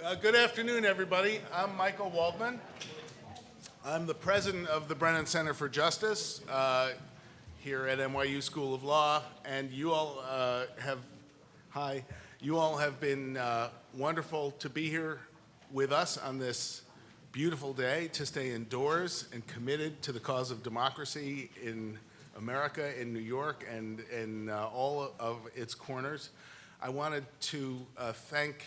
Good afternoon, everybody. I'm Michael Waldman. I'm the president of the Brennan Center for Justice here at NYU School of Law, and you all have been wonderful to be here with us on this beautiful day, to stay indoors and committed to the cause of democracy in America, in New York, and in all of its corners. I wanted to thank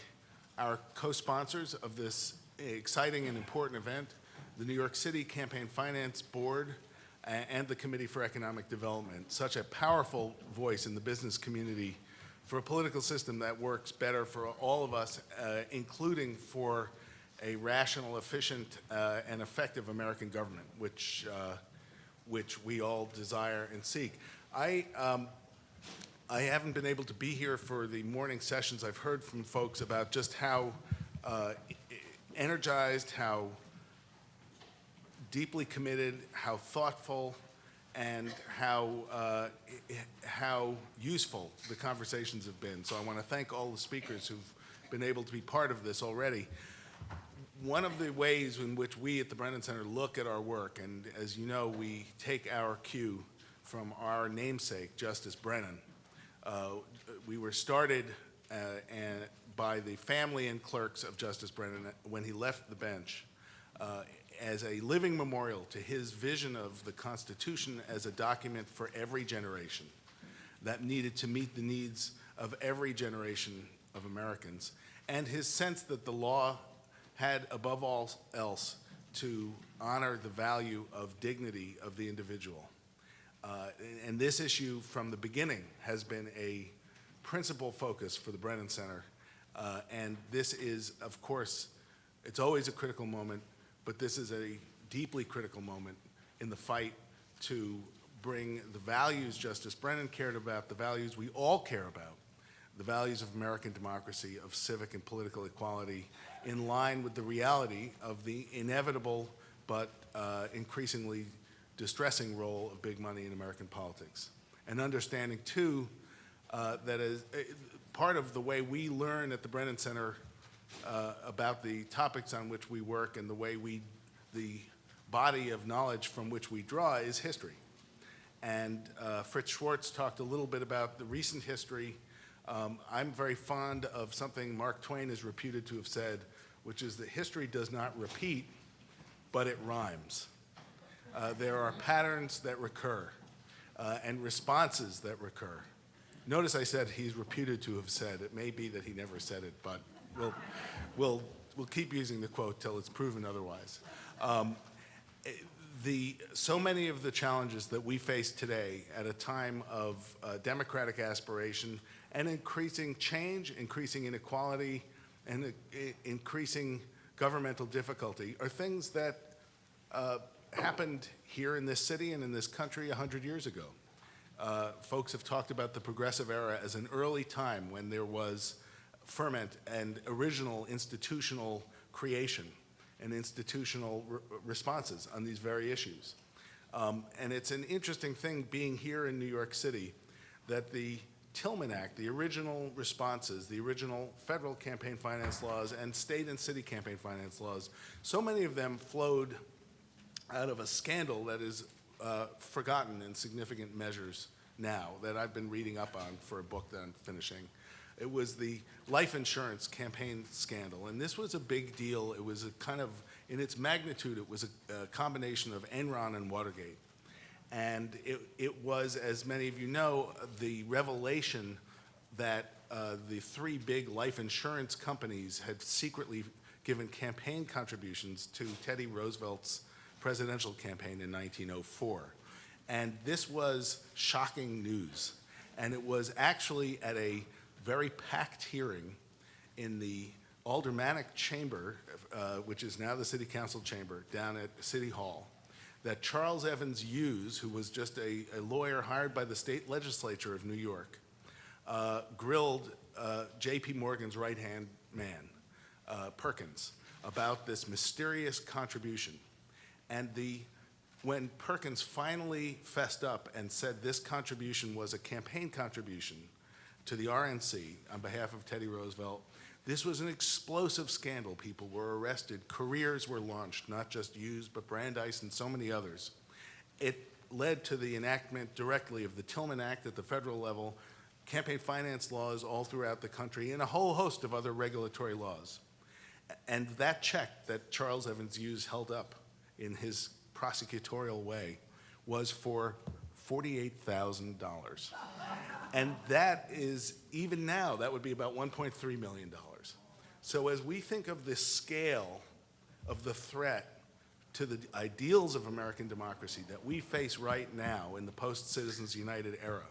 our co-sponsors of this exciting and important event, the New York City Campaign Finance Board and the Committee for Economic Development, such a powerful voice in the business community for a political system that works better for all of us, including for a rational, efficient, and effective American government, which we all desire and seek. I haven't been able to be here for the morning sessions. I've heard from folks about just how energized, how deeply committed, how thoughtful, and how useful the conversations have been. So I want to thank all the speakers who've been able to be part of this already. One of the ways in which we at the Brennan Center look at our work, and as you know, we take our cue from our namesake, Justice Brennan. We were started by the family and clerks of Justice Brennan when he left the bench as a living memorial to his vision of the Constitution as a document for every generation that needed to meet the needs of every generation of Americans, and his sense that the law had, above all else, to honor the value of dignity of the individual. And this issue from the beginning has been a principal focus for the Brennan Center. And this is, of course, it's always a critical moment, but this is a deeply critical moment in the fight to bring the values Justice Brennan cared about, the values we all care about, the values of American democracy, of civic and political equality, in line with the reality of the inevitable but increasingly distressing role of big money in American politics. And understanding, too, that as part of the way we learn at the Brennan Center about the topics on which we work and the body of knowledge from which we draw is history. And Fritz Schwartz talked a little bit about the recent history. I'm very fond of something Mark Twain is reputed to have said, which is that history does not repeat, but it rhymes. There are patterns that recur and responses that recur. Notice I said he's reputed to have said. It may be that he never said it, but we'll keep using the quote till it's proven otherwise. So many of the challenges that we face today at a time of democratic aspiration and increasing change, increasing inequality, and increasing governmental difficulty are things that happened here in this city and in this country 100 years ago. Folks have talked about the progressive era as an early time when there was ferment and original institutional creation and institutional responses on these very issues. And it's an interesting thing being here in New York City that the Tillman Act, the original responses, the original federal campaign finance laws and state and city campaign finance laws, so many of them flowed out of a scandal that is forgotten in significant measures now, that I've been reading up on for a book that I'm finishing. It was the life insurance campaign scandal, and this was a big deal. It was a kind of, in its magnitude, it was a combination of Enron and Watergate. And it was, as many of you know, the revelation that the three big life insurance companies had secretly given campaign contributions to Teddy Roosevelt's presidential campaign in 1904. And this was shocking news. And it was actually at a very packed hearing in the Aldermanic Chamber, which is now the City Council Chamber, down at City Hall, that Charles Evans Hughes, who was just a lawyer hired by the state legislature of New York, grilled J.P. Morgan's right-hand man, Perkins, about this mysterious contribution. And when Perkins finally fessed up and said this contribution was a campaign contribution to the RNC on behalf of Teddy Roosevelt, This was an explosive scandal. People were arrested. Careers were launched, not just Hughes, but Brandeis and so many others. It led to the enactment directly of the Tillman Act at the federal level, campaign finance laws all throughout the country, and a whole host of other regulatory laws. And that check that Charles Evans Hughes held up in his prosecutorial way was for $48,000. And that is, even now, that would be about $1.3 million. So as we think of the scale of the threat to the ideals of American democracy that we face right now in the post-Citizens United era,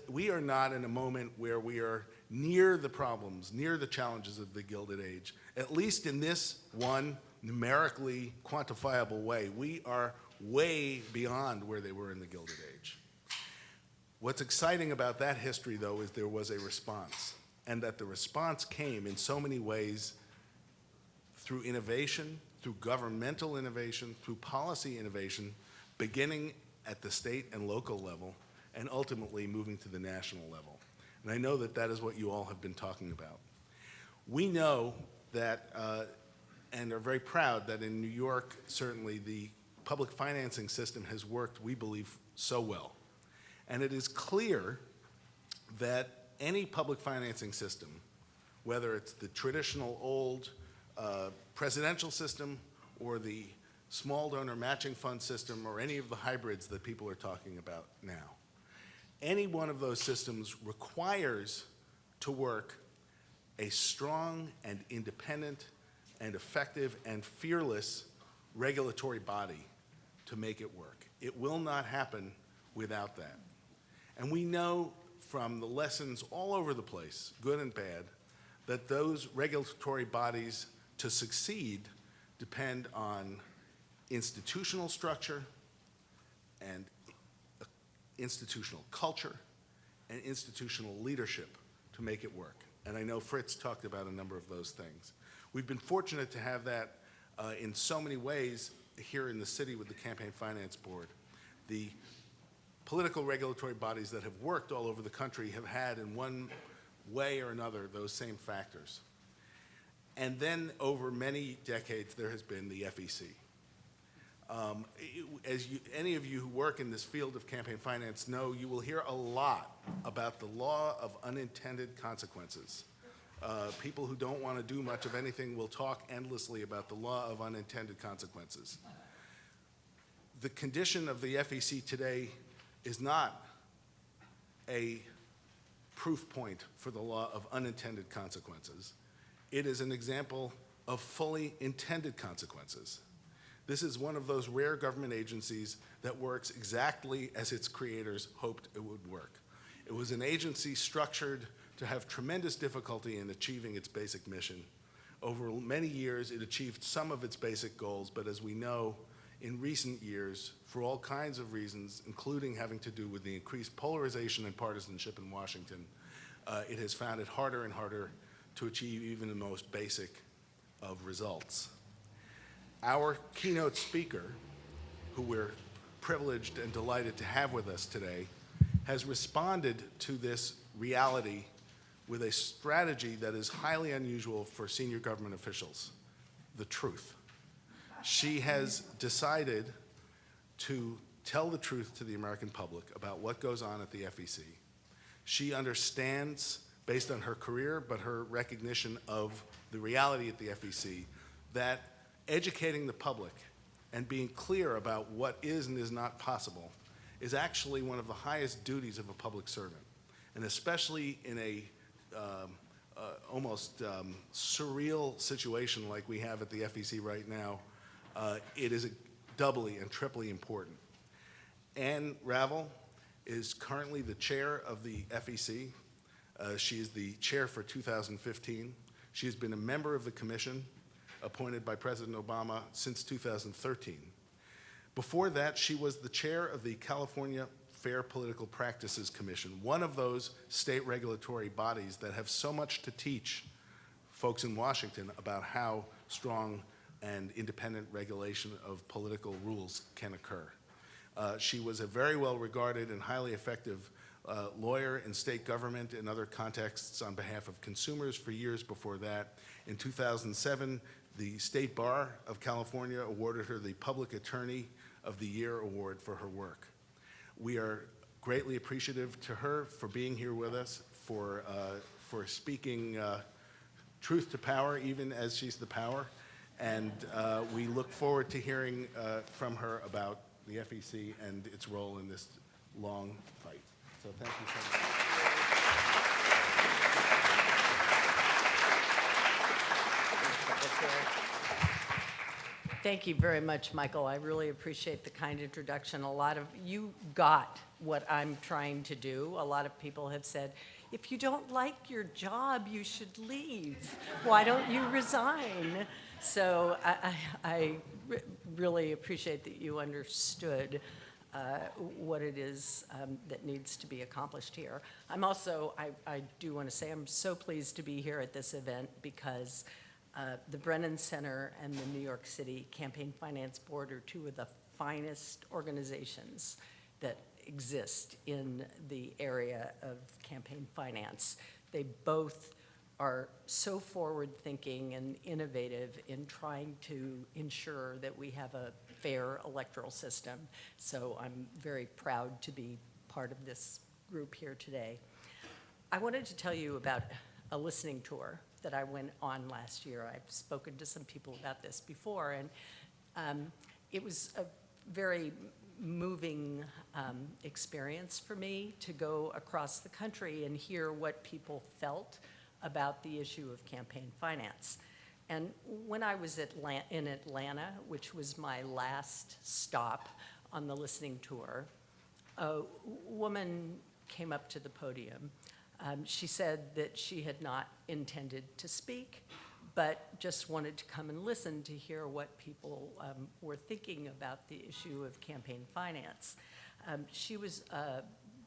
we are not in a moment where we are near the problems, near the challenges of the Gilded Age. At least in this one numerically quantifiable way, we are way beyond where they were in the Gilded Age. What's exciting about that history, though, is there was a response, and that the response came in so many ways through innovation, through governmental innovation, through policy innovation, beginning at the state and local level, and ultimately moving to the national level. And I know that that is what you all have been talking about. We know that, and are very proud that in New York, certainly the public financing system has worked, we believe, so well. And it is clear that any public financing system, whether it's the traditional old presidential system or the small donor matching fund system or any of the hybrids that people are talking about now, any one of those systems requires to work a strong and independent and effective and fearless regulatory body to make it work. It will not happen without that. And we know from the lessons all over the place, good and bad, that those regulatory bodies to succeed depend on institutional structure and institutional culture and institutional leadership to make it work. And I know Fritz talked about a number of those things. We've been fortunate to have that in so many ways here in the city with the Campaign Finance Board. The political regulatory bodies that have worked all over the country have had in one way or another those same factors. And then over many decades there has been the FEC. Any of you who work in this field of campaign finance know, you will hear a lot about the law of unintended consequences. People who don't want to do much of anything will talk endlessly about the law of unintended consequences. The condition of the FEC today is not a proof point for the law of unintended consequences. It is an example of fully intended consequences. This is one of those rare government agencies that works exactly as its creators hoped it would work. It was an agency structured to have tremendous difficulty in achieving its basic mission. Over many years, it achieved some of its basic goals, but as we know, in recent years, for all kinds of reasons, including having to do with the increased polarization and partisanship in Washington, it has found it harder and harder to achieve even the most basic of results. Our keynote speaker, who we're privileged and delighted to have with us today, has responded to this reality with a strategy that is highly unusual for senior government officials: the truth. She has decided to tell the truth to the American public about what goes on at the FEC. She understands, based on her career, but her recognition of the reality at the FEC, that educating the public and being clear about what is and is not possible is actually one of the highest duties of a public servant. And especially in a almost surreal situation like we have at the FEC right now, it is doubly and triply important. Anne Ravel is currently the chair of the FEC. She is the chair for 2015. She has been a member of the commission appointed by President Obama since 2013. Before that, she was the chair of the California Fair Political Practices Commission, one of those state regulatory bodies that have so much to teach folks in Washington about how strong and independent regulation of political rules can occur. She was a very well-regarded and highly effective lawyer in state government and other contexts on behalf of consumers for years before that. In 2007, the State Bar of California awarded her the Public Attorney of the Year award for her work. We are greatly appreciative to her for being here with us, for speaking truth to power, even as she's the power. And we look forward to hearing from her about the FEC and its role in this long fight. So thank you so much. Thank you very much, Michael. I really appreciate the kind introduction. You got what I'm trying to do. A lot of people have said, if you don't like your job, you should leave. Why don't you resign? So I really appreciate that you understood what it is that needs to be accomplished here. I do want to say I'm so pleased to be here at this event because the Brennan Center and the New York City Campaign Finance Board are two of the finest organizations that exist in the area of campaign finance. They both are so forward-thinking and innovative in trying to ensure that we have a fair electoral system. So I'm very proud to be part of this group here today. I wanted to tell you about a listening tour that I went on last year. I've spoken to some people about this before, and it was a very moving experience for me to go across the country and hear what people felt about the issue of campaign finance. And when I was in Atlanta, which was my last stop on the listening tour, a woman came up to the podium. She said that she had not intended to speak, but just wanted to come and listen to hear what people were thinking about the issue of campaign finance. She was a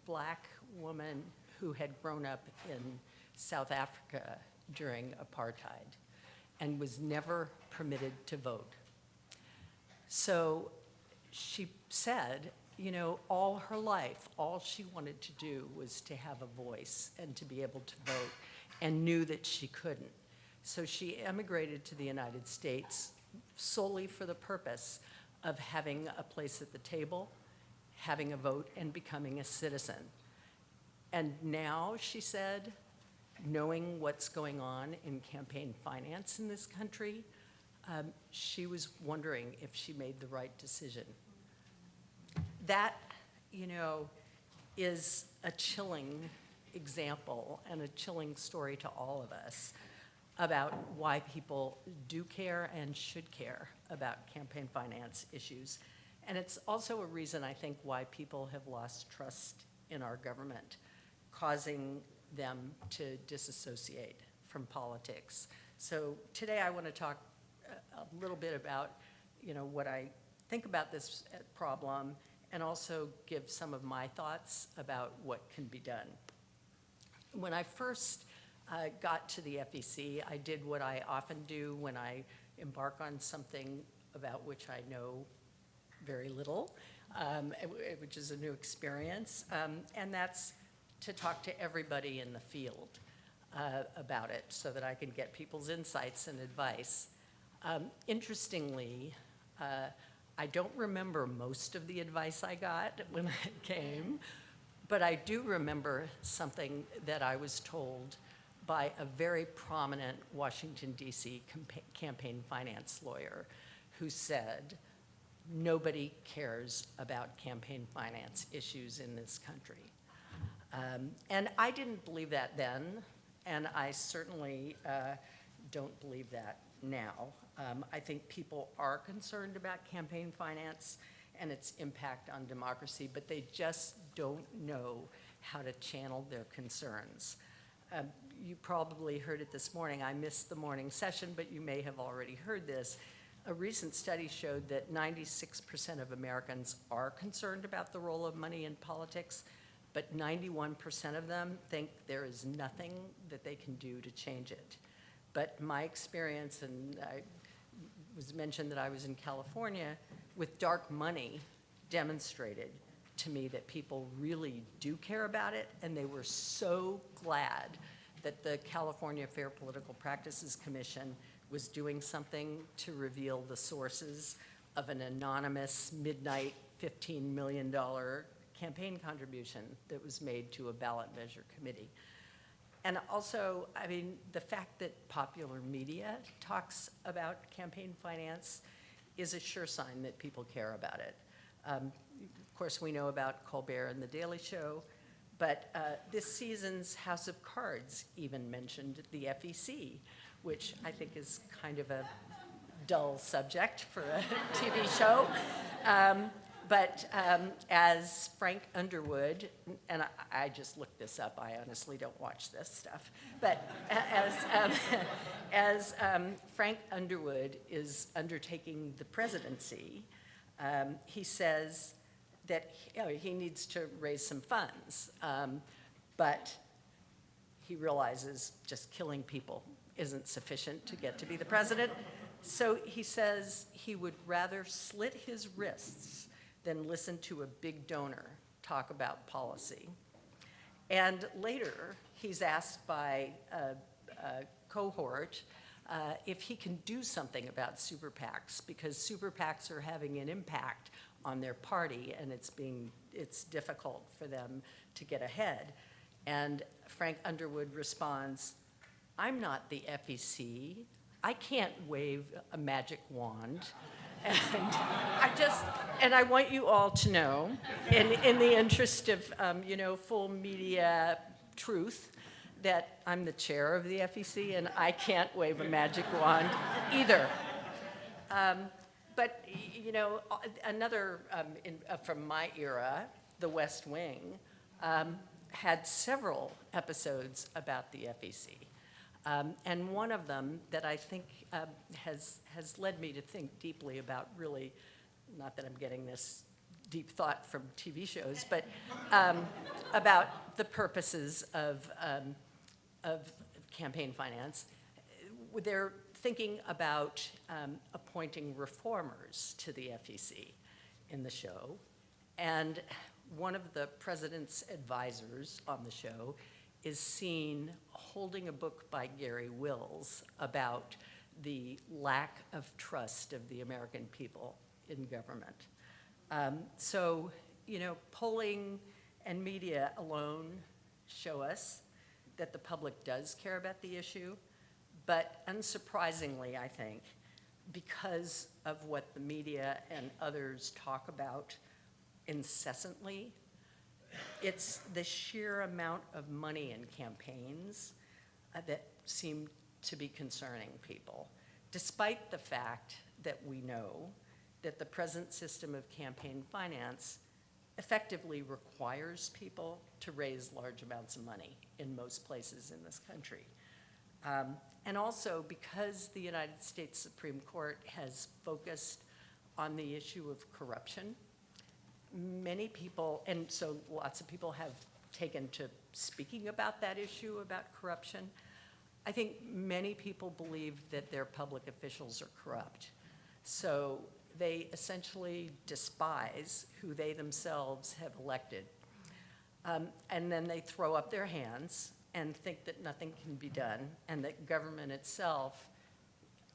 Black woman who had grown up in South Africa during apartheid and was never permitted to vote. So she said, you know, all her life, all she wanted to do was to have a voice and to be able to vote, and knew that she couldn't. So she emigrated to the United States solely for the purpose of having a place at the table, having a vote, and becoming a citizen. And now, she said, knowing what's going on in campaign finance in this country, she was wondering if she made the right decision. That, you know, is a chilling example and a chilling story to all of us about why people do care and should care about campaign finance issues. And it's also a reason, I think, why people have lost trust in our government, causing them to disassociate from politics. So today I want to talk a little bit about, you know, what I think about this problem, and also give some of my thoughts about what can be done. When I first got to the FEC, I did what I often do when I embark on something about which I know very little, which is a new experience, and that's to talk to everybody in the field about it so that I can get people's insights and advice. Interestingly, I don't remember most of the advice I got when I came, but I do remember something that I was told by a very prominent Washington, D.C. campaign finance lawyer who said, nobody cares about campaign finance issues in this country. And I didn't believe that then, and I certainly don't believe that now. I think people are concerned about campaign finance and its impact on democracy, but they just don't know how to channel their concerns. You probably heard it this morning. I missed the morning session, but you may have already heard this. A recent study showed that 96% of Americans are concerned about the role of money in politics, but 91% of them think there is nothing that they can do to change it. But my experience, and I was mentioned that I was in California, with dark money demonstrated to me that people really do care about it, and they were so glad that the California Fair Political Practices Commission was doing something to reveal the sources of an anonymous midnight $15 million campaign contribution that was made to a ballot measure committee. And also, I mean, the fact that popular media talks about campaign finance is a sure sign that people care about it. Of course, we know about Colbert and The Daily Show, but this season's House of Cards even mentioned the FEC, which I think is kind of a dull subject for a TV show. But as Frank Underwood, and I just looked this up, I honestly don't watch this stuff, but as Frank Underwood is undertaking the presidency, he says that he needs to raise some funds, but he realizes just killing people isn't sufficient to get to be the president. So he says he would rather slit his wrists than listen to a big donor talk about policy. And later, he's asked by a cohort if he can do something about super PACs, because super PACs are having an impact on their party, and it's difficult for them to get ahead. And Frank Underwood responds, "I'm not the FEC. I can't wave a magic wand." And I want you all to know, in the interest of full media truth, that I'm the chair of the FEC, and I can't wave a magic wand either. But another from my era, The West Wing, had several episodes about the FEC. And one of them that I think has led me to think deeply about, really, not that I'm getting this deep thought from TV shows, but about the purposes of campaign finance. They're thinking about appointing reformers to the FEC in the show. And one of the president's advisors on the show is seen holding a book by Gary Wills about the lack of trust of the American people in government. So, polling and media alone show us that the public does care about the issue, but unsurprisingly, I think, because of what the media and others talk about incessantly, it's the sheer amount of money in campaigns that seem to be concerning people, despite the fact that we know that the present system of campaign finance effectively requires people to raise large amounts of money in most places in this country. And also because the United States Supreme Court has focused on the issue of corruption, many people, and so lots of people have taken to speaking about that issue about corruption. I think many people believe that their public officials are corrupt. So they essentially despise who they themselves have elected. And then they throw up their hands and think that nothing can be done and that government itself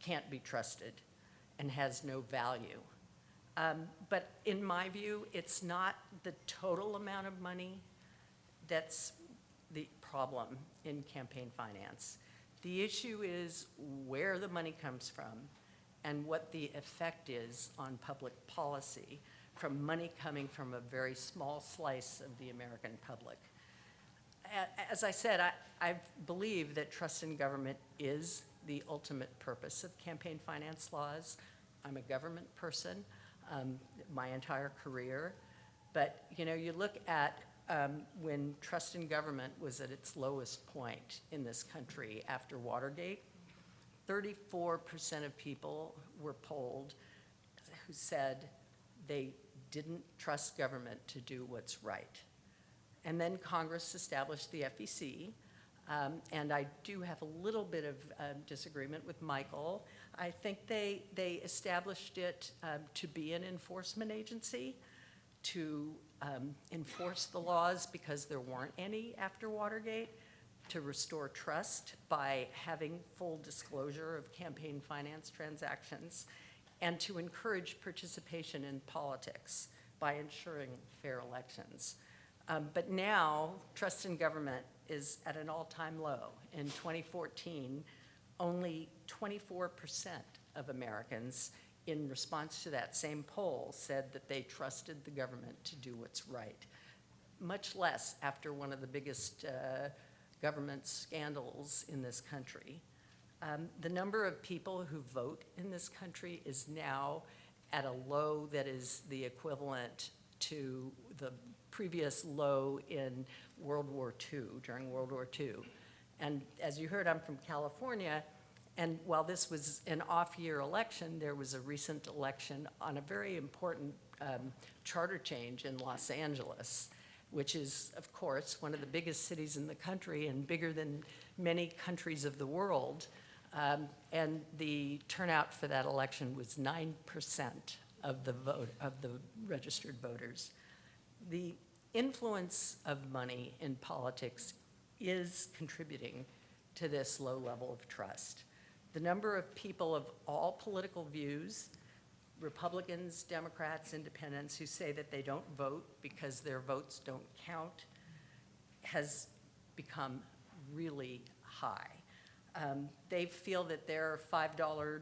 can't be trusted and has no value. But in my view, it's not the total amount of money that's the problem in campaign finance. The issue is where the money comes from and what the effect is on public policy from money coming from a very small slice of the American public. As I said, I believe that trust in government is the ultimate purpose of campaign finance laws. I'm a government person my entire career, but you look at when trust in government was at its lowest point in this country after Watergate, 34% of people were polled who said they didn't trust government to do what's right. And then Congress established the FEC, and I do have a little bit of disagreement with Michael. I think they established it to be an enforcement agency, to enforce the laws because there weren't any after Watergate, to restore trust by having full disclosure of campaign finance transactions, and to encourage participation in politics by ensuring fair elections. But now, trust in government is at an all-time low. In 2014, only 24% of Americans, in response to that same poll, said that they trusted the government to do what's right. Much less after one of the biggest government scandals in this country. The number of people who vote in this country is now at a low that is the equivalent to the previous low in World War II, during World War II. And as you heard, I'm from California, and while this was an off-year election, there was a recent election on a very important charter change in Los Angeles, which is, of course, one of the biggest cities in the country and bigger than many countries of the world. And the turnout for that election was 9% of the registered voters. The influence of money in politics is contributing to this low level of trust. The number of people of all political views, Republicans, Democrats, Independents, who say that they don't vote because their votes don't count, has become really high. They feel that their $5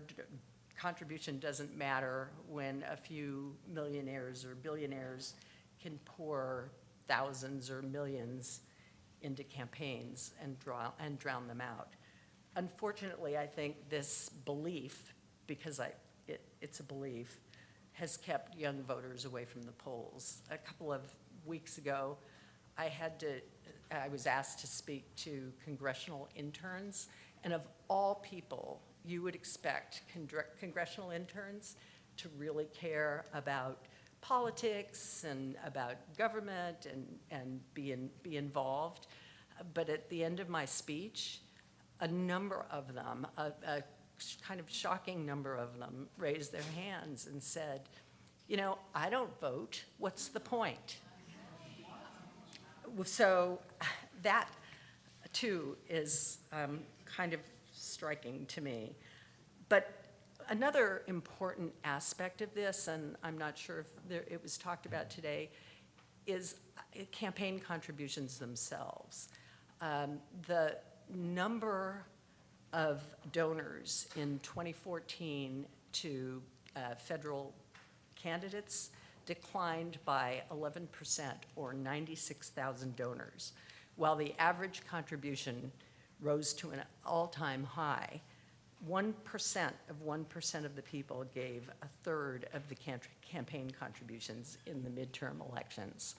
contribution doesn't matter when a few millionaires or billionaires can pour thousands or millions into campaigns and drown them out. Unfortunately, I think this belief, because it's a belief, has kept young voters away from the polls. A couple of weeks ago, I was asked to speak to congressional interns, and of all people, you would expect congressional interns to really care about politics and about government and be involved. But at the end of my speech, a number of them, a kind of shocking number of them, raised their hands and said, you know, I don't vote. What's the point? So that, too, is kind of striking to me. But another important aspect of this, and I'm not sure if it was talked about today, is campaign contributions themselves. The number of donors in 2014 to federal candidates declined by 11%, or 96,000 donors, while the average contribution rose to an all-time high. 1% of the people gave a third of the campaign contributions in the midterm elections.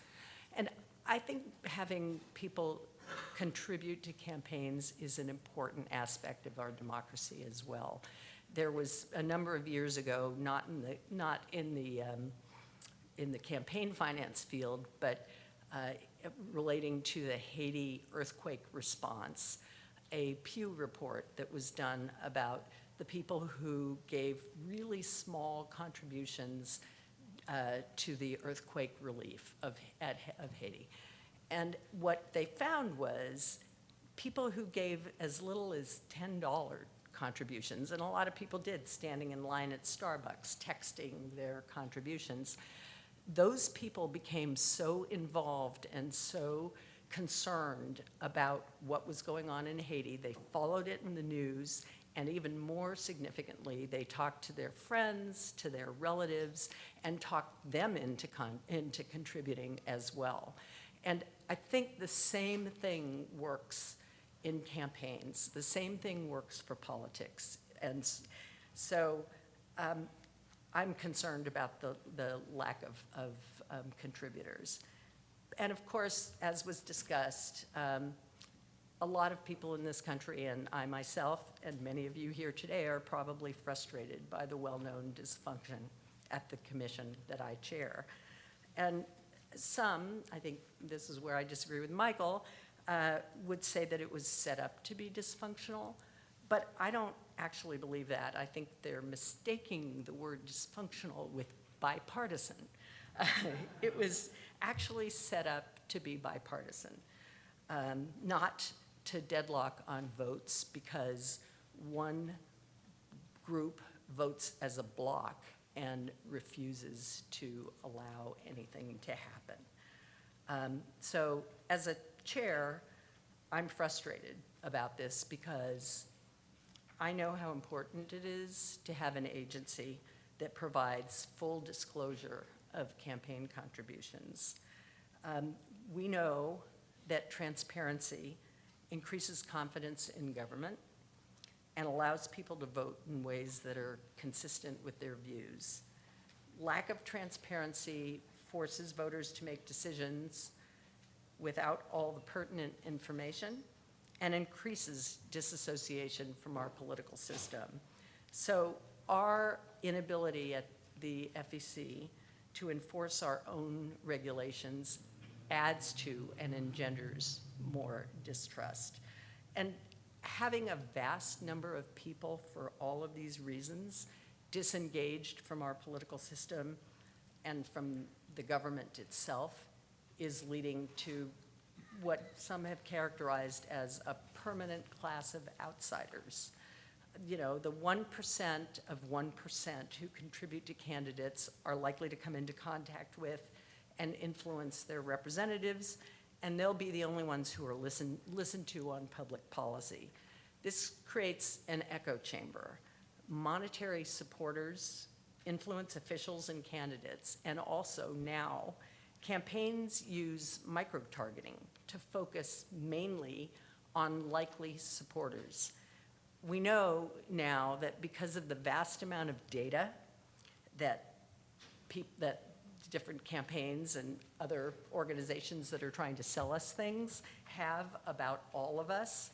And I think having people contribute to campaigns is an important aspect of our democracy as well. There was a number of years ago, not in the campaign finance field, but relating to the Haiti earthquake response, a Pew report that was done about the people who gave really small contributions to the earthquake relief of Haiti. And what they found was people who gave as little as $10 contributions, and a lot of people did, standing in line at Starbucks, texting their contributions, those people became so involved and so concerned about what was going on in Haiti. They followed it in the news, and even more significantly, they talked to their friends, to their relatives, and talked them into contributing as well. And I think the same thing works in campaigns. The same thing works for politics. And so I'm concerned about the lack of contributors. And of course, as was discussed, a lot of people in this country, and I myself, and many of you here today, are probably frustrated by the well-known dysfunction at the commission that I chair. And some, I think this is where I disagree with Michael, would say that it was set up to be dysfunctional, but I don't actually believe that. I think they're mistaking the word dysfunctional with bipartisan. It was actually set up to be bipartisan, not to deadlock on votes because one group votes as a block and refuses to allow anything to happen. So as a chair, I'm frustrated about this because I know how important it is to have an agency that provides full disclosure of campaign contributions. We know that transparency increases confidence in government and allows people to vote in ways that are consistent with their views. Lack of transparency forces voters to make decisions without all the pertinent information and increases disassociation from our political system. So our inability at the FEC to enforce our own regulations adds to and engenders more distrust. And having a vast number of people for all of these reasons disengaged from our political system and from the government itself is leading to what some have characterized as a permanent class of outsiders. You know, the 1% of 1% who contribute to candidates are likely to come into contact with and influence their representatives, and they'll be the only ones who are listened to on public policy. This creates an echo chamber. Monetary supporters influence officials and candidates, and also now campaigns use micro-targeting to focus mainly on likely supporters. We know now that because of the vast amount of data that different campaigns and other organizations that are trying to sell us things have about all of us,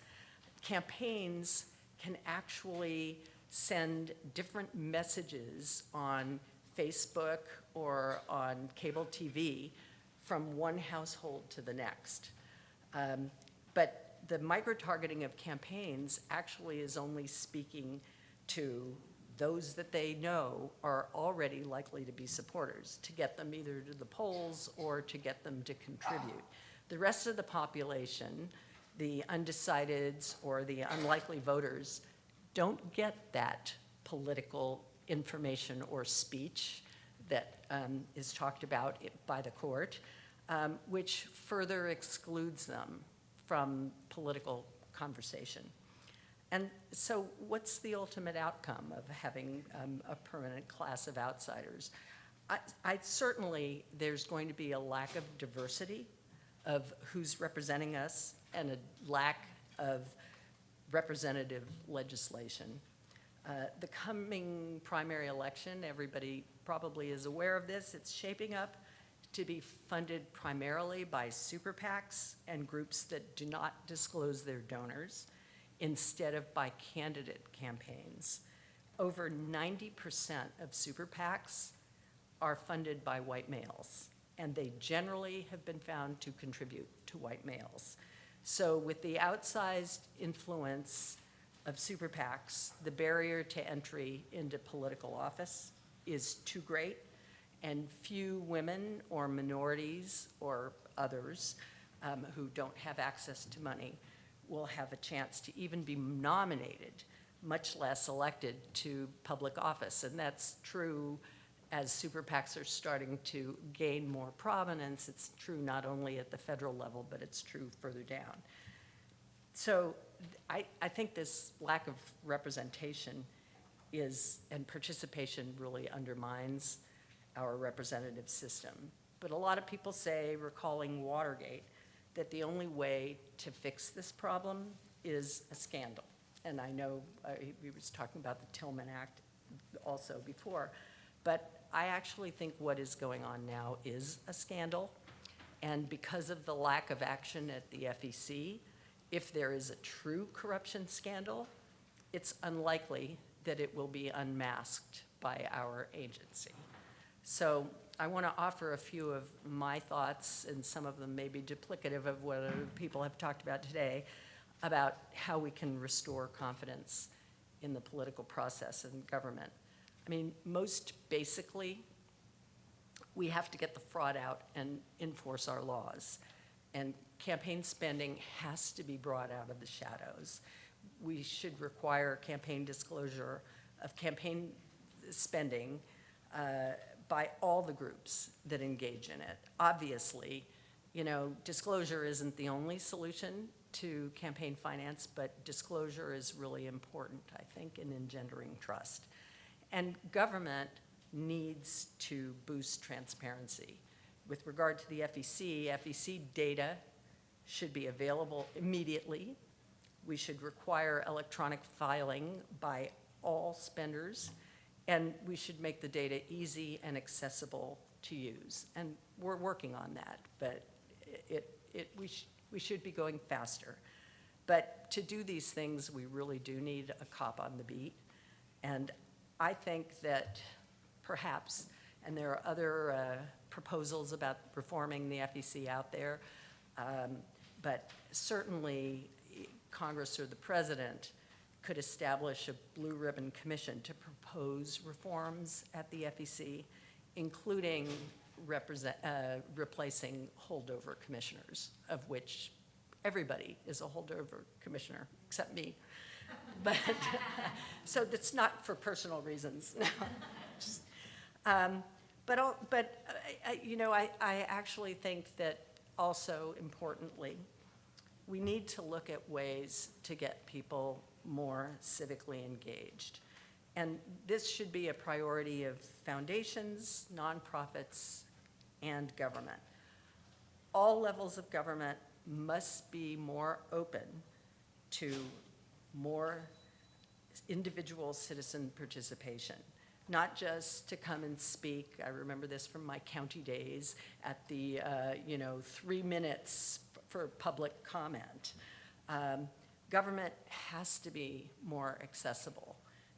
campaigns can actually send different messages on Facebook or on cable TV from one household to the next. But the micro-targeting of campaigns actually is only speaking to those that they know are already likely to be supporters, to get them either to the polls or to get them to contribute. The rest of the population, the undecideds or the unlikely voters, don't get that political information or speech that is talked about by the court, which further excludes them from political conversation. And so what's the ultimate outcome of having a permanent class of outsiders? I certainly, there's going to be a lack of diversity of who's representing us and a lack of representative legislation. The coming primary election, everybody probably is aware of this, it's shaping up to be funded primarily by super PACs and groups that do not disclose their donors, instead of by candidate campaigns. Over 90% of super PACs are funded by white males, and they generally have been found to contribute to white males. So with the outsized influence of super PACs, the barrier to entry into political office is too great, and few women or minorities or others who don't have access to money will have a chance to even be nominated, much less elected to public office. And that's true as super PACs are starting to gain more prominence. It's true not only at the federal level, but it's true further down. So I think this lack of representation and participation really undermines our representative system. But a lot of people say, recalling Watergate, that the only way to fix this problem is a scandal. And I know we was talking about the Tillman Act also before, but I actually think what is going on now is a scandal. And because of the lack of action at the FEC, if there is a true corruption scandal, it's unlikely that it will be unmasked by our agency. So I want to offer a few of my thoughts, and some of them may be duplicative of what other people have talked about today, about how we can restore confidence in the political process and government. I mean, most basically, we have to get the fraud out and enforce our laws. And campaign spending has to be brought out of the shadows. We should require campaign disclosure of campaign spending by all the groups that engage in it. Obviously, you know, disclosure isn't the only solution to campaign finance, but disclosure is really important, I think, in engendering trust. And government needs to boost transparency. With regard to the FEC data should be available immediately. We should require electronic filing by all spenders, and we should make the data easy and accessible to use. And we're working on that, but we should be going faster. But to do these things, we really do need a cop on the beat. And I think that perhaps, and there are other proposals about reforming the FEC out there, but certainly Congress or the president could establish a blue ribbon commission to propose reforms at the FEC, including replacing holdover commissioners, of which everybody is a holdover commissioner, except me. But, so that's not for personal reasons. You know, I actually think that also importantly, we need to look at ways to get people more civically engaged. And this should be a priority of foundations, nonprofits, and government. All levels of government must be more open to more individual citizen participation, not just to come and speak. I remember this from my county days at the, 3 minutes for public comment. Government has to be more accessible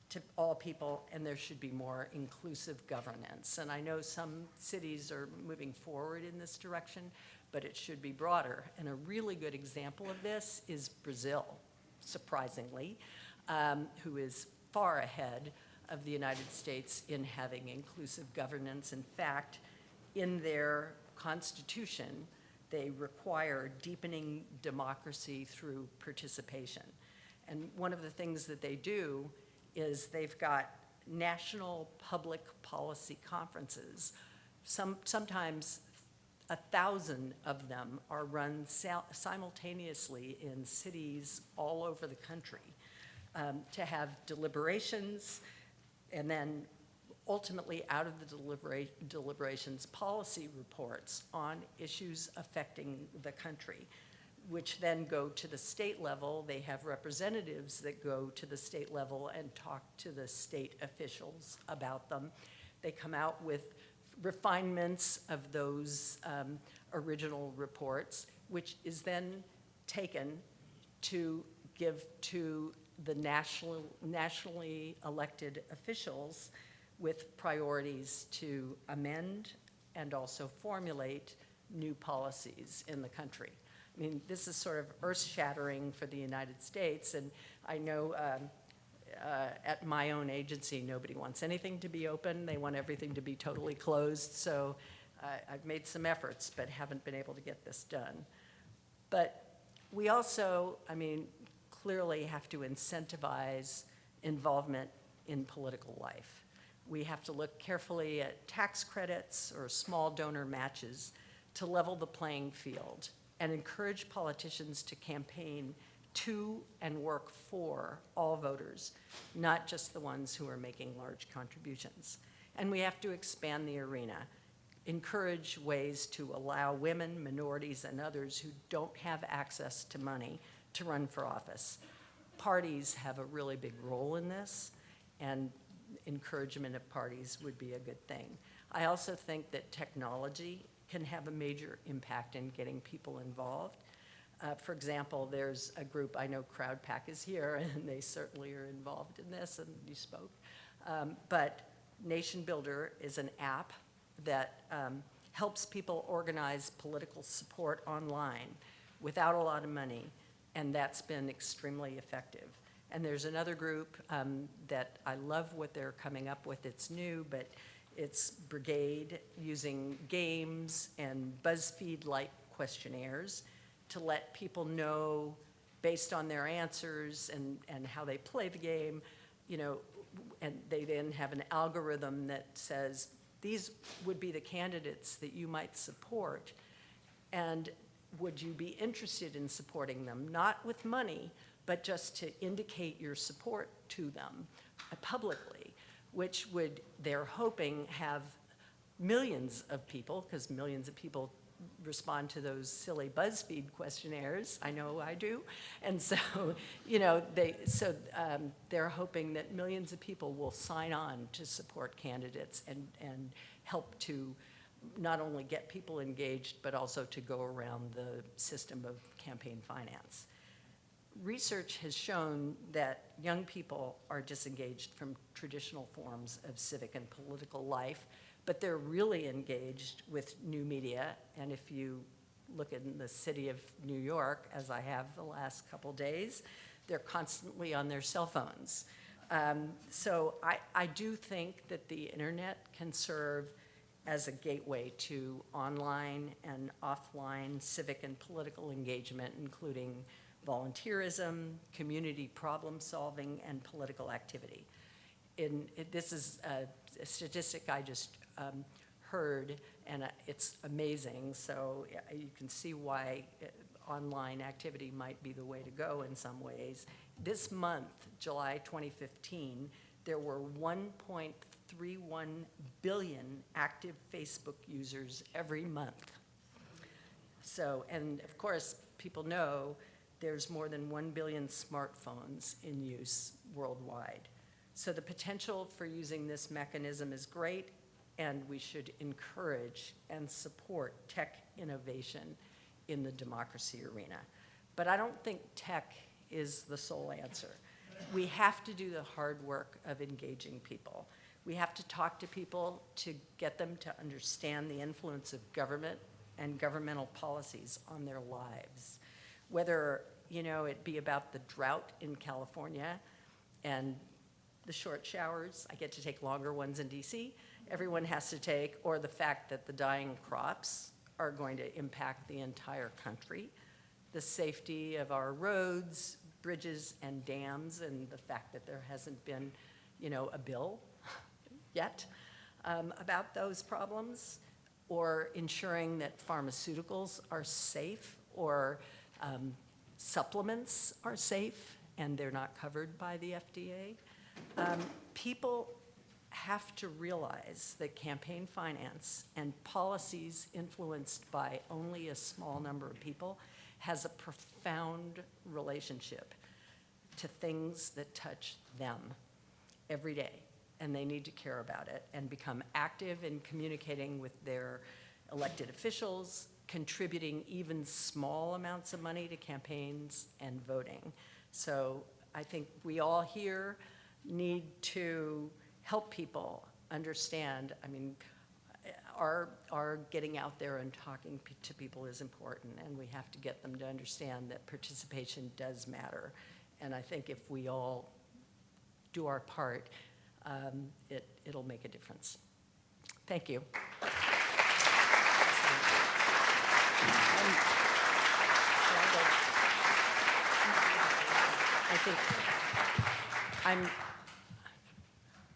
to all people, and there should be more inclusive governance. And I know some cities are moving forward in this direction, but it should be broader. And a really good example of this is Brazil, surprisingly, who is far ahead of the United States in having inclusive governance. In fact, in their constitution, they require deepening democracy through participation. And one of the things that they do is they've got national public policy conferences. Sometimes 1,000 of them are run simultaneously in cities all over the country to have deliberations, and then ultimately out of the deliberations, policy reports on issues affecting the country, which then go to the state level. They have representatives that go to the state level and talk to the state officials about them. They come out with refinements of those original reports, which is then taken to give to the nationally elected officials with priorities to amend and also formulate new policies in the country. I mean, this is sort of earth-shattering for the United States, and I know at my own agency, nobody wants anything to be open. They want everything to be totally closed, so I've made some efforts, but haven't been able to get this done. But we also, clearly have to incentivize involvement in political life. We have to look carefully at tax credits or small donor matches to level the playing field and encourage politicians to campaign to and work for all voters, not just the ones who are making large contributions. And we have to expand the arena, encourage ways to allow women, minorities, and others who don't have access to money to run for office. Parties have a really big role in this, and encouragement of parties would be a good thing. I also think that technology can have a major impact in getting people involved. For example, there's a group, I know CrowdPack is here, and they certainly are involved in this, and you spoke. But Nation Builder is an app that helps people organize political support online without a lot of money, and that's been extremely effective. And there's another group that I love what they're coming up with. It's new, but its brigade using games and BuzzFeed-like questionnaires to let people know, based on their answers and how they play the game, you know, and they then have an algorithm that says, these would be the candidates that you might support, and would you be interested in supporting them? Not with money, but just to indicate your support to them publicly, which would, they're hoping, have millions of people, because millions of people respond to those silly BuzzFeed questionnaires. I know I do. And so, you know, they're hoping that millions of people will sign on to support candidates and help to not only get people engaged, but also to go around the system of campaign finance. Research has shown that young people are disengaged from traditional forms of civic and political life, but they're really engaged with new media. And if you look in the city of New York, as I have the last couple days, they're constantly on their cell phones. So I do think that the internet can serve as a gateway to online and offline civic and political engagement, including volunteerism, community problem solving, and political activity. This is a statistic I just heard, and it's amazing. So you can see why online activity might be the way to go in some ways. This month, July 2015, there were 1.31 billion active Facebook users every month. So, and of course, people know there's more than 1 billion smartphones in use worldwide. So the potential for using this mechanism is great, and we should encourage and support tech innovation in the democracy arena. But I don't think tech is the sole answer. We have to do the hard work of engaging people. We have to talk to people to get them to understand the influence of government and governmental policies on their lives. Whether, you know, it be about the drought in California and the short showers, I get to take longer ones in DC, everyone has to take, or the fact that the dying crops are going to impact the entire country, the safety of our roads, bridges, and dams, and the fact that there hasn't been, you know, a bill yet about those problems, or ensuring that pharmaceuticals are safe, or supplements are safe and they're not covered by the FDA. People have to realize that campaign finance and policies influenced by only a small number of people has a profound relationship to things that touch them every day, and they need to care about it and become active in communicating with their elected officials, contributing even small amounts of money to campaigns and voting. So I think we all here need to help people understand. I mean, our getting out there and talking to people is important, and we have to get them to understand that participation does matter. And I think if we all do our part, it'll make a difference. Thank you.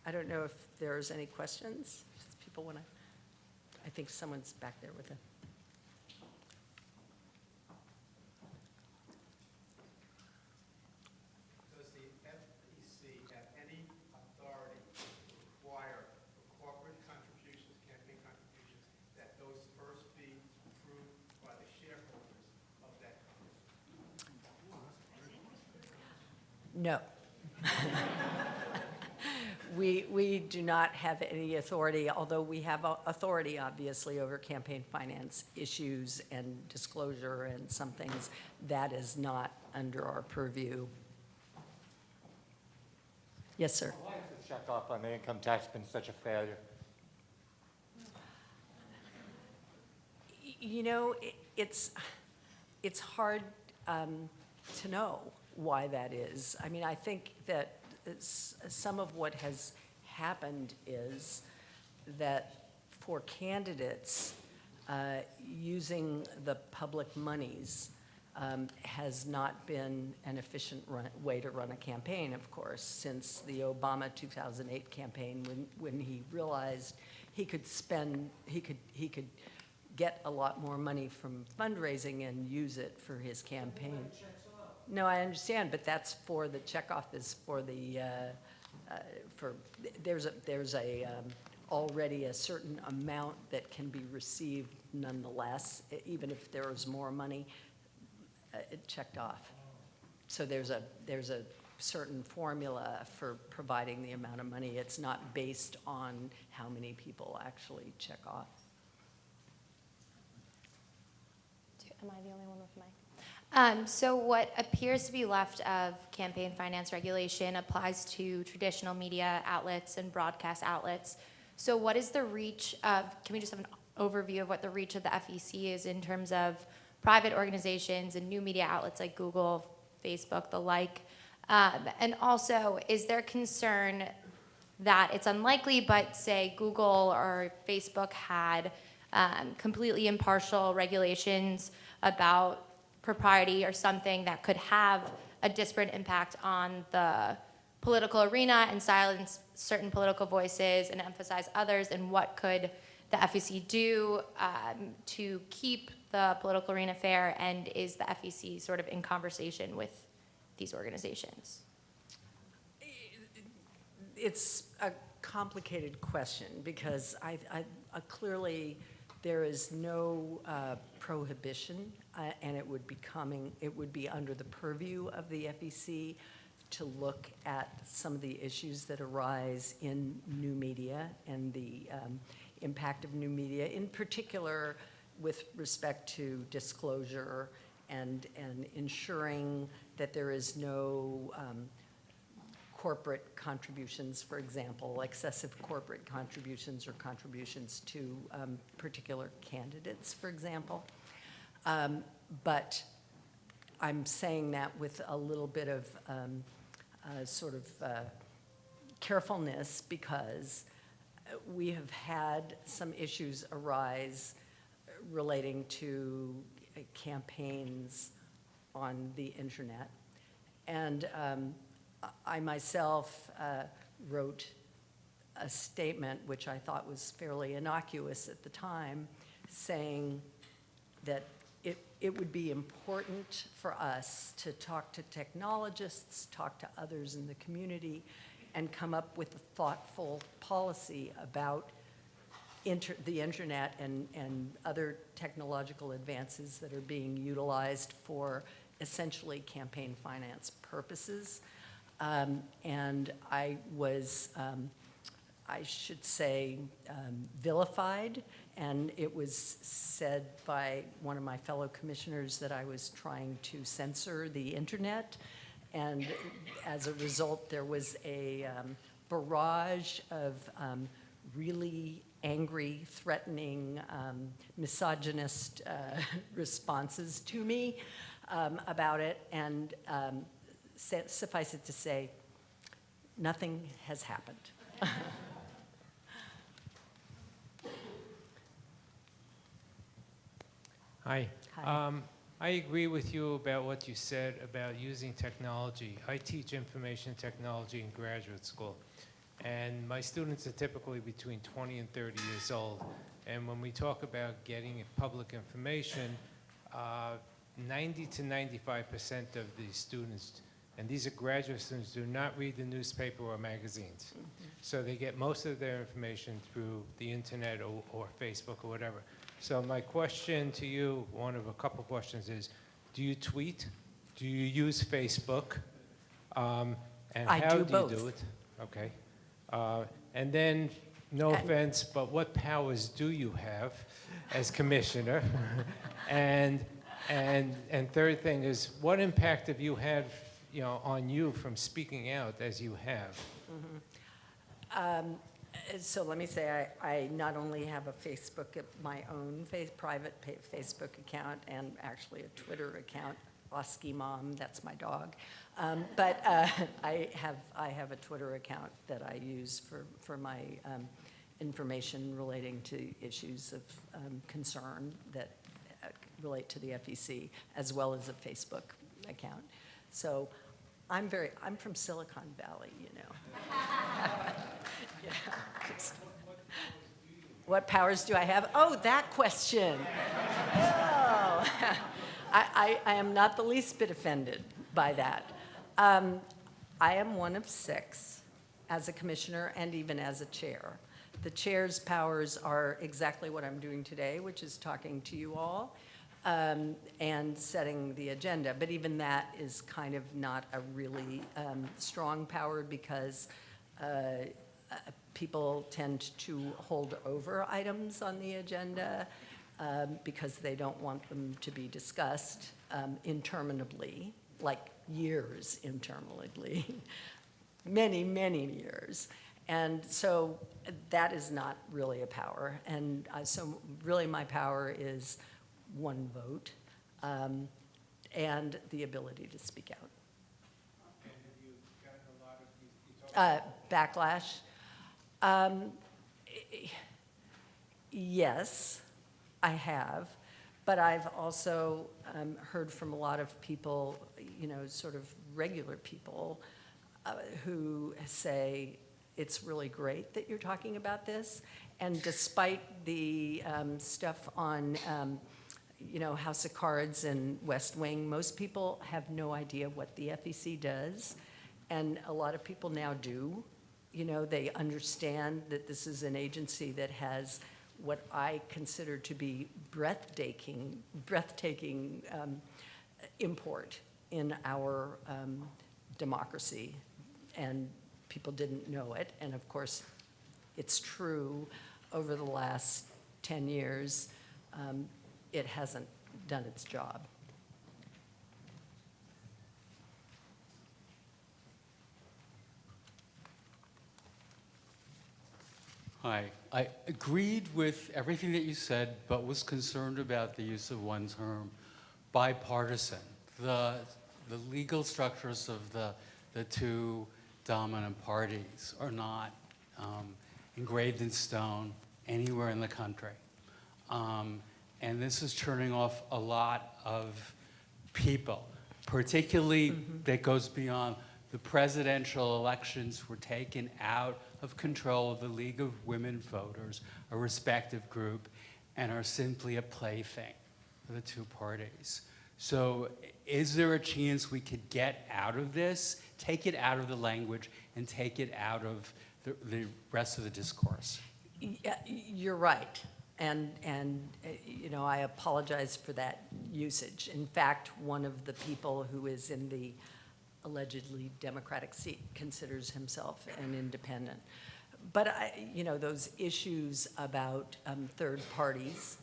I don't know if there's any questions. If people want to, I think someone's back there with a. Does the FEC have any authority to require for corporate contributions, campaign contributions, that those first be approved by the shareholders of that company? No. We do not have any authority, although we have authority, obviously, over campaign finance issues and disclosure and some things. That is not under our purview. Yes, sir. Why has the checkoff on the income tax been such a failure? You know, it's hard to know why that is. I mean, I think that some of what has happened is that for candidates, using the public monies has not been an efficient way to run a campaign, of course, since the Obama 2008 campaign, when he realized he could get a lot more money from fundraising and use it for his campaign. No, I understand, but that's for the checkoff is for the there's already a certain amount that can be received nonetheless, even if there is more money. It checked off. So there's a certain formula for providing the amount of money. It's not based on how many people actually check off. Am I the only one with mic? So what appears to be left of campaign finance regulation applies to traditional media outlets and broadcast outlets. So what is the reach of, can we just have an overview of what the reach of the FEC is in terms of private organizations and new media outlets like Google, Facebook, the like? And also, is there concern that it's unlikely, but say Google or Facebook had completely impartial regulations about propriety or something that could have a disparate impact on the political arena and silence certain political voices and emphasize others, and what could the FEC do to keep the political arena fair, and is the FEC sort of in conversation with these organizations? It's a complicated question because clearly there is no prohibition, and it would be under the purview of the FEC to look at some of the issues that arise in new media and the impact of new media, in particular with respect to disclosure and ensuring that there is no corporate contributions, for example, excessive corporate contributions or contributions to particular candidates, for example. But I'm saying that with a little bit of carefulness, because we have had some issues arise relating to campaigns on the internet. And I myself wrote a statement, which I thought was fairly innocuous at the time, saying that it would be important for us to talk to technologists, talk to others in the community, and come up with a thoughtful policy about the internet and other technological advances that are being utilized for essentially campaign finance purposes. And I was, I should say, vilified, and it was said by one of my fellow commissioners that I was trying to censor the internet, and as a result there was a barrage of really angry, threatening, misogynist responses to me about it, and suffice it to say, nothing has happened. Hi. Hi. I agree with you about what you said about using technology. I teach information technology in graduate school, and my students are typically between 20 and 30 years old. And when we talk about getting public information, 90 to 95% of the students, and these are graduate students, do not read the newspaper or magazines. Mm-hmm. So they get most of their information through the internet or Facebook or whatever. So my question to you, one of a couple questions is, do you tweet? Do you use Facebook? And I how do do both. you do it? Okay. And then, no offense, but what powers do you have as commissioner? and third thing is, what impact have you had, on you from speaking out as you have? Mm-hmm. So let me say, I not only have a Facebook, my own private Facebook account, and actually a Twitter account, Oski Mom, that's my dog. But I have a Twitter account that I use for my information relating to issues of concern that relate to the FEC, as well as a Facebook account. So I'm from Silicon Valley, you know. Yeah, just- What powers do I have? Oh, that question. Oh. I am not the least bit offended by that. I am one of 6 as a commissioner and even as a chair. The chair's powers are exactly what I'm doing today, which is talking to you all and setting the agenda. But even that is kind of not a really strong power because people tend to hold over items on the agenda because they don't want them to be discussed interminably, like years interminably, many, many years. And so that is not really a power. And so really my power is 1 vote and the ability to speak out. And have you gotten a lot of, you talked Backlash? Yes, I have, but I've also heard from a lot of people, you know, sort of regular people who say, it's really great that you're talking about this, and despite the stuff on, you know, House of Cards and West Wing, most people have no idea what the FEC does, and a lot of people now do. You know, they understand that this is an agency that has what I consider to be breathtaking import in our democracy, and people didn't know it. And of course, it's true over the last 10 years, it hasn't done its job. Hi. I agreed with everything that you said, but was concerned about the use of one term, bipartisan. The legal structures of the 2 dominant parties are not engraved in stone anywhere in the country. And this is turning off a lot of people, particularly that goes beyond the presidential elections were taken out of control of the League of Women Voters, a respective group, and are simply a plaything for the 2 parties. So is there a chance we could get out of this, take it out of the language, and take it out of the rest of the discourse? Yeah, you're right. And you know, I apologize for that usage. In fact, one of the people who is in the allegedly Democratic seat considers himself an independent. But you know, those issues about third parties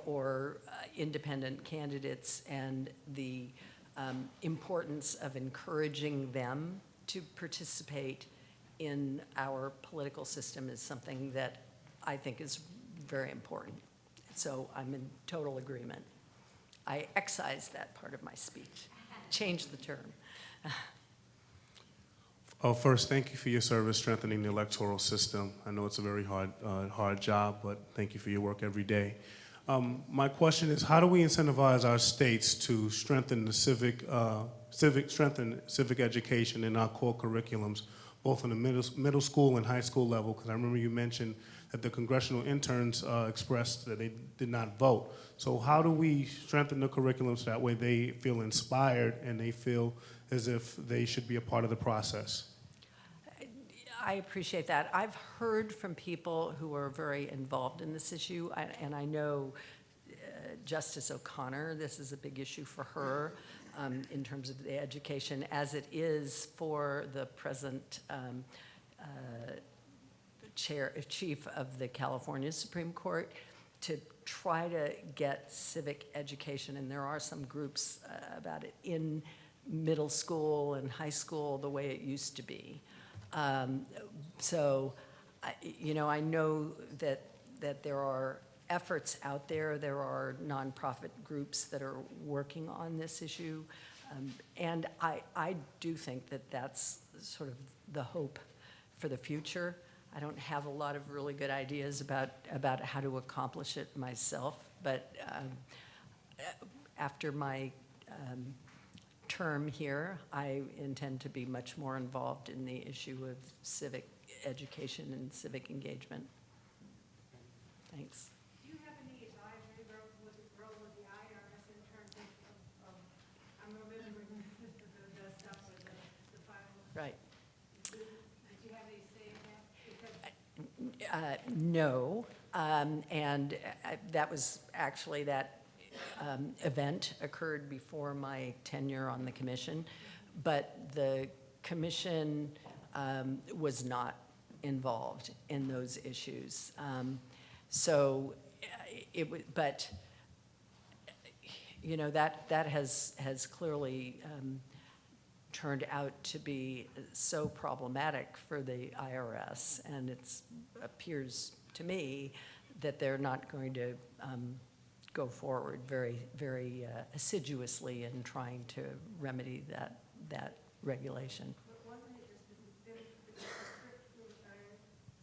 or independent candidates and the importance of encouraging them to participate in our political system is something that I think is very important. So I'm in total agreement. I excised that part of my speech, changed the term. First, thank you for your service strengthening the electoral system. I know it's a very hard job, but thank you for your work every day. My question is, how do we incentivize our states to strengthen the civic education in our core curriculums, both on the middle school and high school level? Because I remember you mentioned that the congressional interns expressed that they did not vote. So how do we strengthen the curriculum so that way they feel inspired and they feel as if they should be a part of the process? I appreciate that. I've heard from people who are very involved in this issue, and I know Justice O'Connor, this is a big issue for her in terms of the education, as it is for the present chief of the California Supreme Court, to try to get civic education, and there are some groups about it in middle school and high school the way it used to be. So, you know, I know that there are efforts out there. There are nonprofit groups that are working on this issue. And I do think that that's sort of the hope for the future. I don't have a lot of really good ideas about how to accomplish it myself, but after my term here, I intend to be much more involved in the issue of civic education and civic engagement. Thanks. Do you have any advisory role with the IRS in terms of I'm remembering the stuff with the final. Right. Did you have any say in that? Because No, and that was actually, that event occurred before my tenure on the commission, but the commission was not involved in those issues. So it would, but you know, that has clearly turned out to be so problematic for the IRS, and it appears to me that they're not going to go forward very assiduously in trying to remedy that regulation. but wasn't it just the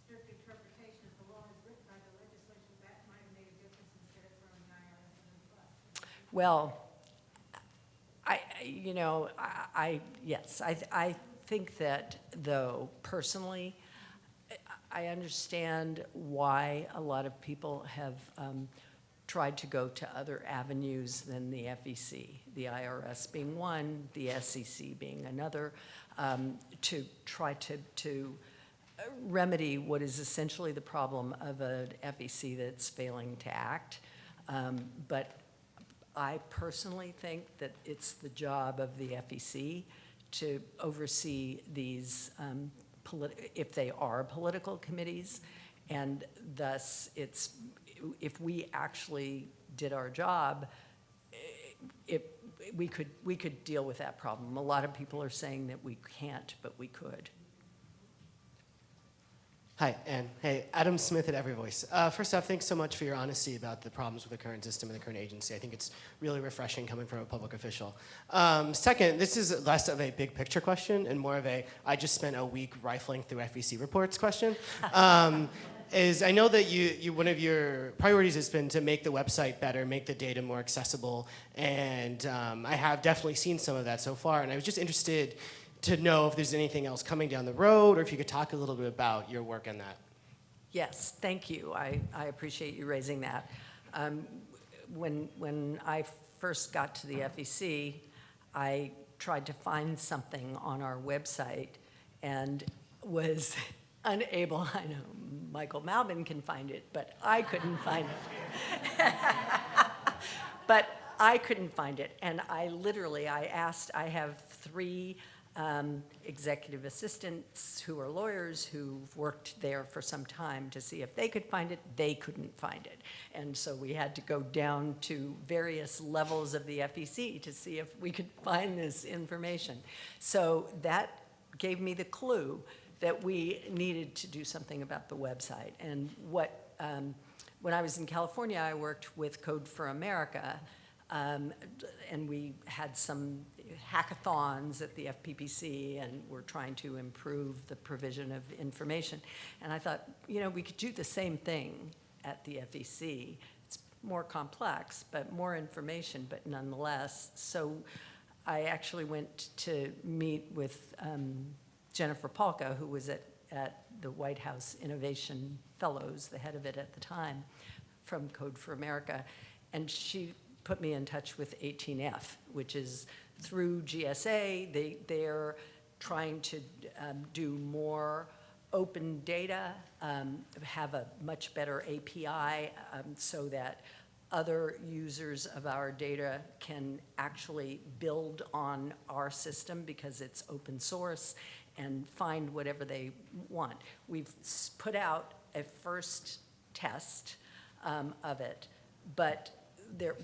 strict interpretation of the law as written by the legislature that might have made a difference instead of throwing the IRS under the bus? Well, yes, I think that, though, personally, I understand why a lot of people have tried to go to other avenues than the FEC, the IRS being one, the SEC being another, to try to remedy what is essentially the problem of an FEC that's failing to act. But I personally think that it's the job of the FEC to oversee these, if they are political committees, and thus if we actually did our job, we could deal with that problem. A lot of people are saying that we can't, but we could. Hi, Ann. Hey, Adam Smith at Every Voice. First off, thanks so much for your honesty about the problems with the current system and the current agency. I think it's really refreshing coming from a public official. Second, this is less of a big picture question and more of a, I just spent a week rifling through FEC reports question. Is I know that you one of your priorities has been to make the website better, make the data more accessible, and I have definitely seen some of that so far, and I was just interested to know if there's anything else coming down the road, or if you could talk a little bit about your work on that. Yes, thank you. I appreciate you raising that. When I first got to the FEC, I tried to find something on our website and was unable, I know Michael Malbin can find it, but I couldn't find it. But I couldn't find it, and I asked, I have 3 executive assistants who are lawyers who've worked there for some time to see if they could find it. They couldn't find it. And so we had to go down to various levels of the FEC to see if we could find this information. So that gave me the clue that we needed to do something about the website. And when I was in California, I worked with Code for America, and we had some hackathons at the FPPC, and we're trying to improve the provision of information. And I thought, you know, we could do the same thing at the FEC. It's more complex, but more information, but nonetheless. So I actually went to meet with Jennifer Polka, who was at the White House Innovation Fellows, the head of it at the time, from Code for America, and she put me in touch with 18F, which is through GSA. They're trying to do more open data, have a much better API so that other users of our data can actually build on our system because it's open source and find whatever they want. We've put out a first test of it, but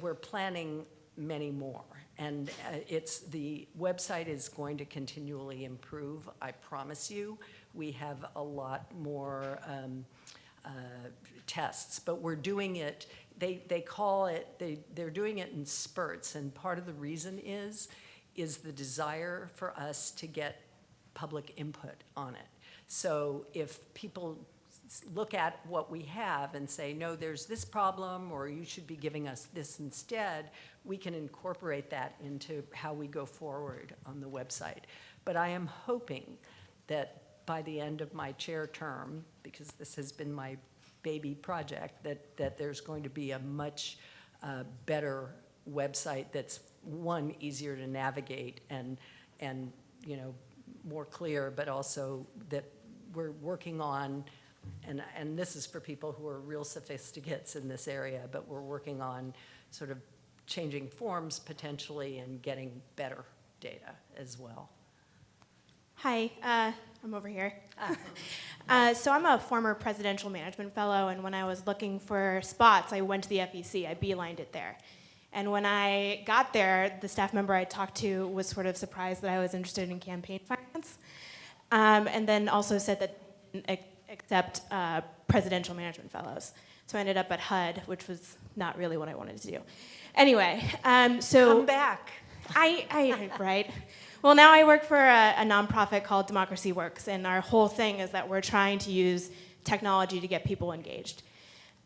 we're planning many more. And the website is going to continually improve, I promise you. We have a lot more tests, but we're doing it, they call it, they're doing it in spurts, and part of the reason is the desire for us to get public input on it. So if people look at what we have and say, no, there's this problem, or you should be giving us this instead, we can incorporate that into how we go forward on the website. But I am hoping that by the end of my chair term, because this has been my baby project, that there's going to be a much better website that's, one, easier to navigate and more clear, but also that we're working on, and this is for people who are real sophisticates in this area, but we're working on sort of changing forms potentially and getting better data as well. Hi, I'm over here. So I'm a former presidential management fellow, and when I was looking for spots, I went to the FEC. I beelined it there. And when I got there, the staff member I talked to was sort of surprised that I was interested in campaign finance, and then also said that they didn't accept presidential management fellows. So I ended up at HUD, which was not really what I wanted to do. Anyway, so Come back. Right. Well, now I work for a nonprofit called Democracy Works, and our whole thing is that we're trying to use technology to get people engaged.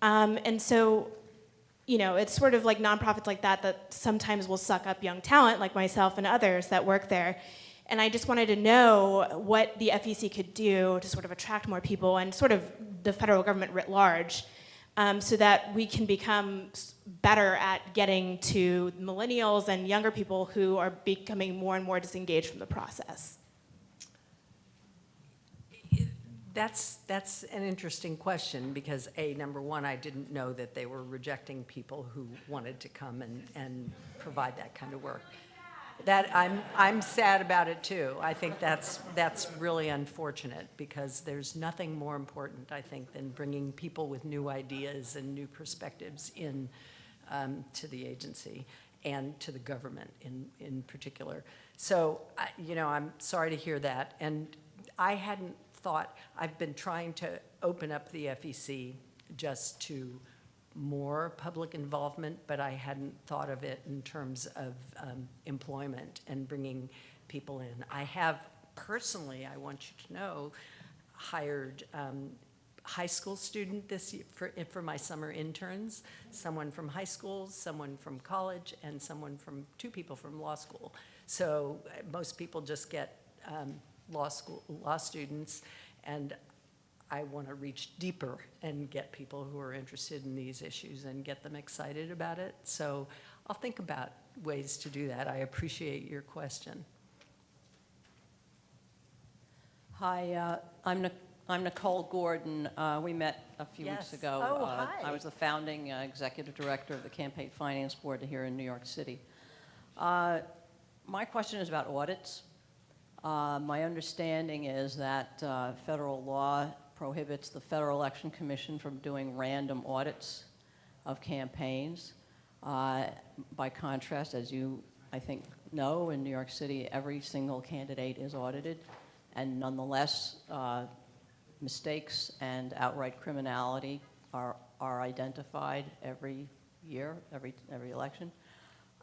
And so, it's sort of like nonprofits like that sometimes will suck up young talent like myself and others that work there. And I just wanted to know what the FEC could do to sort of attract more people and sort of the federal government writ large, so that we can become better at getting to millennials and younger people who are becoming more and more disengaged from the process. That's an interesting question because, number one, I didn't know that they were rejecting people who wanted to come and provide that kind of work. That I'm sad about it too. I think that's really unfortunate because there's nothing more important, I think, than bringing people with new ideas and new perspectives in to the agency and to the government in particular. So, I'm sorry to hear that. And I hadn't thought, I've been trying to open up the FEC just to more public involvement, but I hadn't thought of it in terms of employment and bringing people in. I have personally, I want you to know, hired high school student this year for my summer interns, someone from high school, someone from college, and two people from law school. So most people just get law students, and I want to reach deeper and get people who are interested in these issues and get them excited about it. So I'll think about ways to do that. I appreciate your question. Hi, I'm Nicole Gordon. We met a few weeks ago. Oh, hi. I was the founding executive director of the Campaign Finance Board here in New York City. My question is about audits. My understanding is that federal law prohibits the Federal Election Commission from doing random audits of campaigns. By contrast, as you, I think, know, in New York City, every single candidate is audited, and nonetheless, mistakes and outright criminality are identified every year, every election.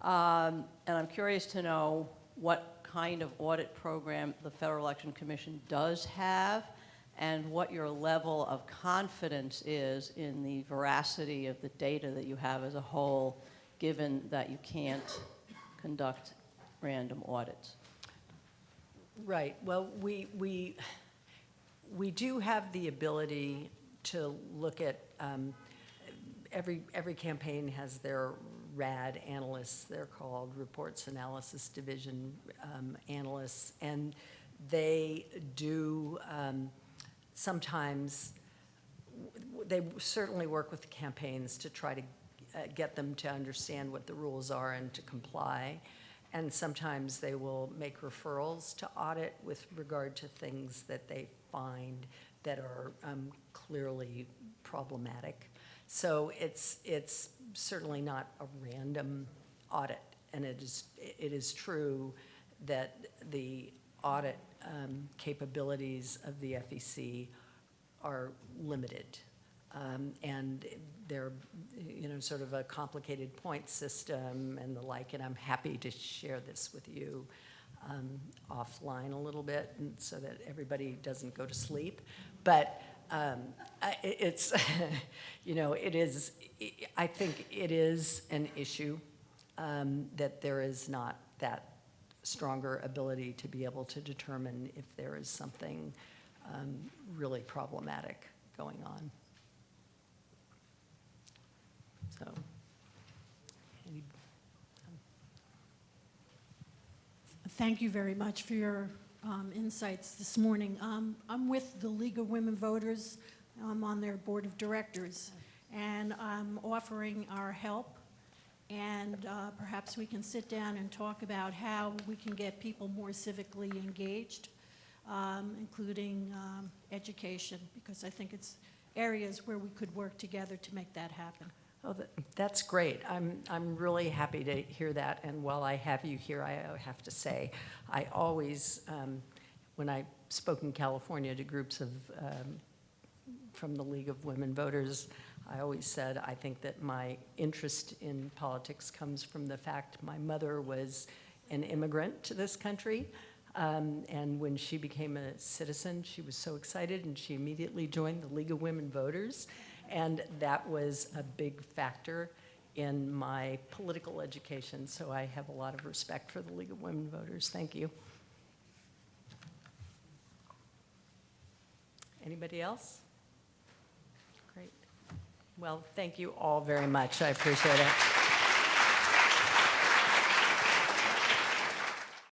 And I'm curious to know what kind of audit program the Federal Election Commission does have, and what your level of confidence is in the veracity of the data that you have as a whole, given that you can't conduct random audits. Right. Well, we do have the ability to look at every campaign has their RAD analysts. They're called Reports Analysis Division analysts, and they do sometimes. They certainly work with the campaigns to try to get them to understand what the rules are and to comply. And sometimes they will make referrals to audit with regard to things that they find that are clearly problematic. So it's certainly not a random audit, and it is true that the audit capabilities of the FEC are limited, and they're sort of a complicated point system and the like. And I'm happy to share this with you offline a little bit, and so that everybody doesn't go to sleep. But It's, you know, it is, I think it is an issue that there is not that stronger ability to be able to determine if there is something really problematic going on. So, Thank you very much for your insights this morning. I'm with the League of Women Voters. I'm on their board of directors, and I'm offering our help, and perhaps we can sit down and talk about how we can get people more civically engaged, including education, because I think it's areas where we could work together to make that happen. oh, that's great. I'm really happy to hear that. And while I have you here, I have to say, I always, when I spoke in California to groups of from the League of Women Voters, I always said I think that my interest in politics comes from the fact my mother was an immigrant to this country. And when she became a citizen, she was so excited, and she immediately joined the League of Women Voters. And that was a big factor in my political education. So I have a lot of respect for the League of Women Voters. Thank you. Anybody else? Great. Well, thank you all very much. I appreciate it.